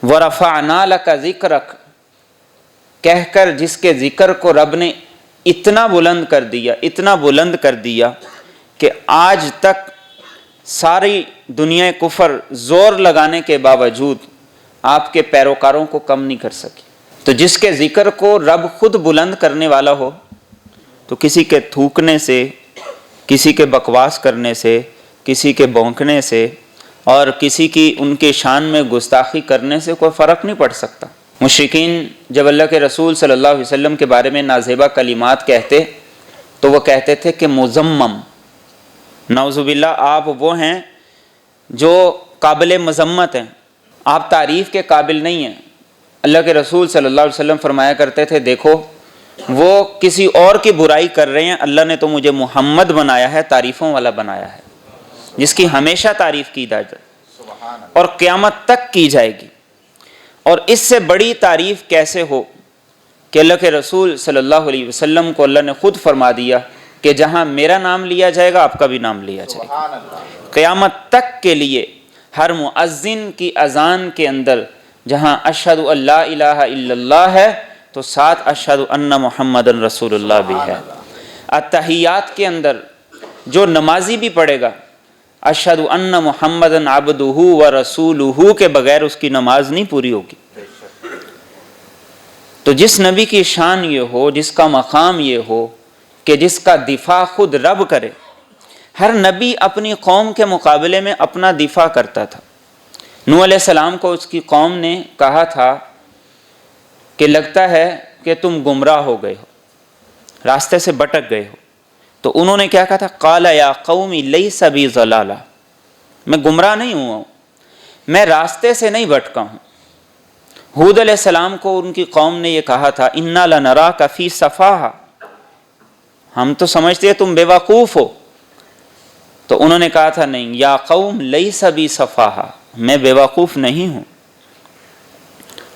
ورفعنا لک ذکرک، کہہ کر جس کے ذکر کو رب نے اتنا بلند کر دیا کہ آج تک ساری دنیا کفر زور لگانے کے باوجود آپ کے پیروکاروں کو کم نہیں کر سکی۔ تو جس کے ذکر کو رب خود بلند کرنے والا ہو تو کسی کے تھوکنے سے، کسی کے بکواس کرنے سے، کسی کے بونکنے سے اور کسی کی ان کے شان میں گستاخی کرنے سے کوئی فرق نہیں پڑ سکتا۔ مشرکین جب اللہ کے رسول صلی اللہ علیہ وسلم کے بارے میں نازیبا کلمات کہتے تو وہ کہتے تھے کہ مذمم، نعوذ باللہ آپ وہ ہیں جو قابل مذمت ہیں، آپ تعریف کے قابل نہیں ہیں۔ اللہ کے رسول صلی اللہ علیہ وسلم فرمایا کرتے تھے دیکھو وہ کسی اور کی برائی کر رہے ہیں، اللہ نے تو مجھے محمد بنایا ہے، تعریفوں والا بنایا ہے، جس کی ہمیشہ تعریف کی جائے اور قیامت تک کی جائے گی۔ اور اس سے بڑی تعریف کیسے ہو کہ اللہ کے رسول صلی اللہ علیہ وسلم کو اللہ نے خود فرما دیا کہ جہاں میرا نام لیا جائے گا آپ کا بھی نام لیا جائے گا۔ قیامت تک کے لیے ہر مؤذن کی اذان کے اندر جہاں اشہد ان لا الہ الا اللہ ہے تو ساتھ اشہد ان محمد رسول اللہ بھی ہے۔ التحیات کے اندر جو نمازی بھی پڑھے گا اشہد ان محمد عبدہ و رسولہ کے بغیر اس کی نماز نہیں پوری ہوگی۔ تو جس نبی کی شان یہ ہو، جس کا مقام یہ ہو کہ جس کا دفاع خود رب کرے، ہر نبی اپنی قوم کے مقابلے میں اپنا دفاع کرتا تھا۔ نوح علیہ السلام کو اس کی قوم نے کہا تھا کہ لگتا ہے کہ تم گمراہ ہو گئے ہو، راستے سے بھٹک گئے ہو۔ تو انہوں نے کیا کہا تھا؟ قال یا قوم لیس بی ضلالہ، میں گمراہ نہیں ہوا ہوں، میں راستے سے نہیں بھٹکا ہوں۔ ہود علیہ السلام کو ان کی قوم نے یہ کہا تھا انا لنراک فی سفاہہ، ہم تو سمجھتے ہیں تم بے وقوف ہو۔ تو انہوں نے کہا تھا نہیں، یا قوم لیس بی سفاہہ، میں بے وقوف نہیں ہوں۔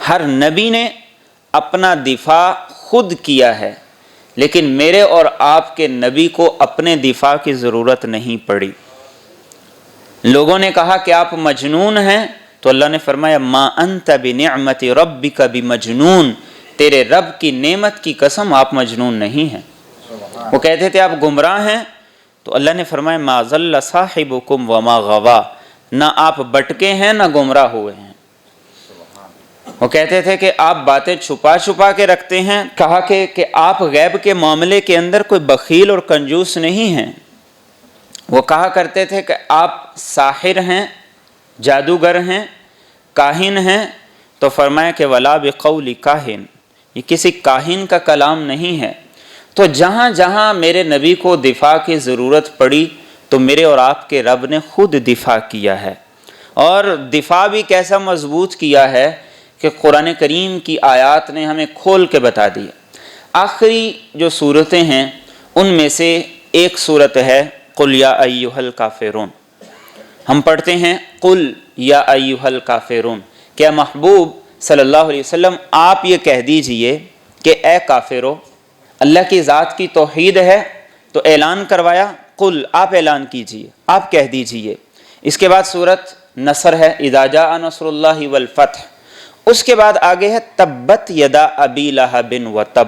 ہر نبی نے اپنا دفاع خود کیا ہے، لیکن میرے اور آپ کے نبی کو اپنے دفاع کی ضرورت نہیں پڑی۔ لوگوں نے کہا کہ آپ مجنون ہیں تو اللہ نے فرمایا ما انت بنعمت ربک بمجنون، تیرے رب کی نعمت کی قسم آپ مجنون نہیں ہیں۔ وہ کہتے تھے آپ گمراہ ہیں تو اللہ نے فرمایا ما ضل صاحبکم وما غوا، نہ آپ بٹکے ہیں نہ گمراہ ہوئے ہیں۔ وہ کہتے تھے کہ آپ باتیں چھپا کے رکھتے ہیں، کہا کہ آپ غیب کے معاملے کے اندر کوئی بخیل اور کنجوس نہیں ہیں۔ وہ کہا کرتے تھے کہ آپ ساحر ہیں، جادوگر ہیں، کاہن ہیں، تو فرمایا کہ ولا بقول کاہن، یہ کسی کاہن کا کلام نہیں ہے۔ تو جہاں جہاں میرے نبی کو دفاع کی ضرورت پڑی تو میرے اور آپ کے رب نے خود دفاع کیا ہے، اور دفاع بھی کیسا مضبوط کیا ہے کہ قرآن کریم کی آیات نے ہمیں کھول کے بتا دیا۔ آخری جو صورتیں ہیں ان میں سے ایک صورت ہے قل یا ایھا الکافرون۔ ہم پڑھتے ہیں قل یا ایھا الکافرون، کیا محبوب صلی اللہ علیہ وسلم آپ یہ کہہ دیجئے کہ اے کافرو، اللہ کی ذات کی توحید ہے تو اعلان کروایا، قل آپ اعلان کیجئے، آپ کہہ دیجئے۔ اس کے بعد سورت نصر ہے اذا جاء نصر اللہ والفتح، اس کے بعد آگے ہے تبت یدا ابی لہب وتب،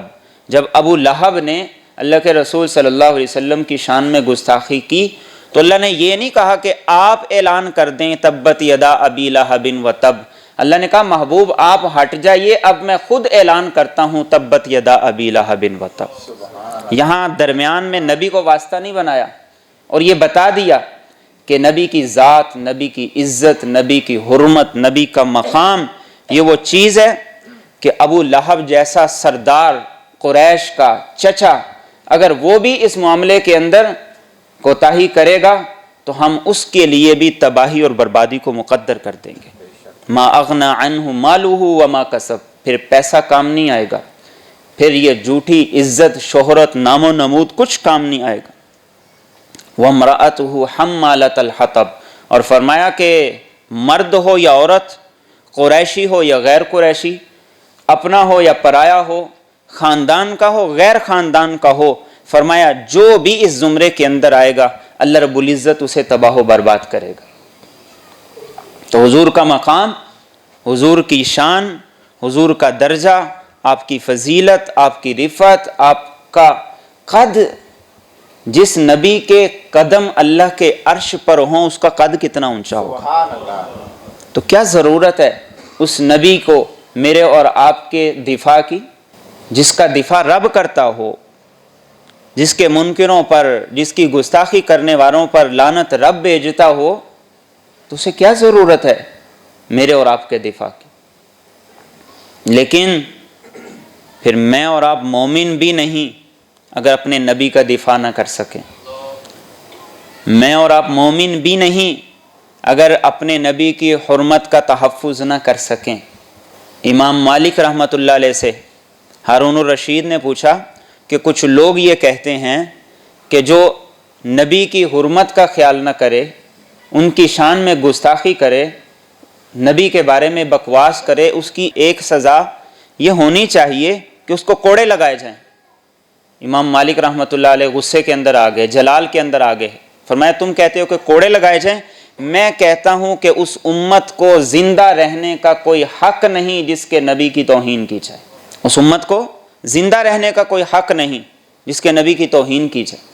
جب ابو لہب نے اللہ کے رسول صلی اللہ علیہ وسلم کی شان میں گستاخی کی تو اللہ نے یہ نہیں کہا کہ آپ اعلان کر دیں تبت یدا ابی لہب وتب، اللہ نے کہا محبوب آپ ہٹ جائیے، اب میں خود اعلان کرتا ہوں تبت یدا ابی لہب وتب۔ یہاں درمیان میں نبی کو واسطہ نہیں بنایا اور یہ بتا دیا کہ نبی کی ذات، نبی کی عزت، نبی کی حرمت، نبی کا مقام یہ وہ چیز ہے کہ ابو لہب جیسا سردار قریش کا چچا اگر وہ بھی اس معاملے کے اندر کوتاہی کرے گا تو ہم اس کے لیے بھی تباہی اور بربادی کو مقدر کر دیں گے۔ ما اغنى عنہ مالہ وما کسب، پھر پیسہ کام نہیں آئے گا، پھر یہ جھوٹی عزت، شہرت، نام و نمود کچھ کام نہیں آئے گا۔ وامرأتہ حمالۃ الحطب، اور فرمایا کہ مرد ہو یا عورت، قریشی ہو یا غیر قریشی، اپنا ہو یا پرایا ہو، خاندان کا ہو غیر خاندان کا ہو، فرمایا جو بھی اس زمرے کے اندر آئے گا اللہ رب العزت اسے تباہ و برباد کرے گا۔ تو حضور کا مقام حضور کی شان، حضور کا درجہ، آپ کی فضیلت، آپ کی رفعت، آپ کا قد، جس نبی کے قدم اللہ کے عرش پر ہوں اس کا قد کتنا اونچا ہوگا۔ تو کیا ضرورت ہے اس نبی کو میرے اور آپ کے دفاع کی، جس کا دفاع رب کرتا ہو، جس کے منکروں پر، جس کی گستاخی کرنے والوں پر لعنت رب بھیجتا ہو، تو اسے کیا ضرورت ہے میرے اور آپ کے دفاع کی۔ لیکن پھر میں اور آپ مومن بھی نہیں اگر اپنے نبی کا دفاع نہ کر سکیں، میں اور آپ مومن بھی نہیں اگر اپنے نبی کی حرمت کا تحفظ نہ کر سکیں۔ امام مالک رحمۃ اللہ علیہ سے ہارون الرشید نے پوچھا کہ کچھ لوگ یہ کہتے ہیں کہ جو نبی کی حرمت کا خیال نہ کرے، ان کی شان میں گستاخی کرے، نبی کے بارے میں بکواس کرے، اس کی ایک سزا یہ ہونی چاہیے کہ اس کو کوڑے لگائے جائیں۔ امام مالک رحمۃ اللہ علیہ غصے کے اندر آ گئے، جلال کے اندر آ گئے، فرمایا تم کہتے ہو کہ کوڑے لگائے جائیں، میں کہتا ہوں کہ اس امت کو زندہ رہنے کا کوئی حق نہیں جس کے نبی کی توہین کی جائے۔ اس امت کو زندہ رہنے کا کوئی حق نہیں جس کے نبی کی توہین کی جائے۔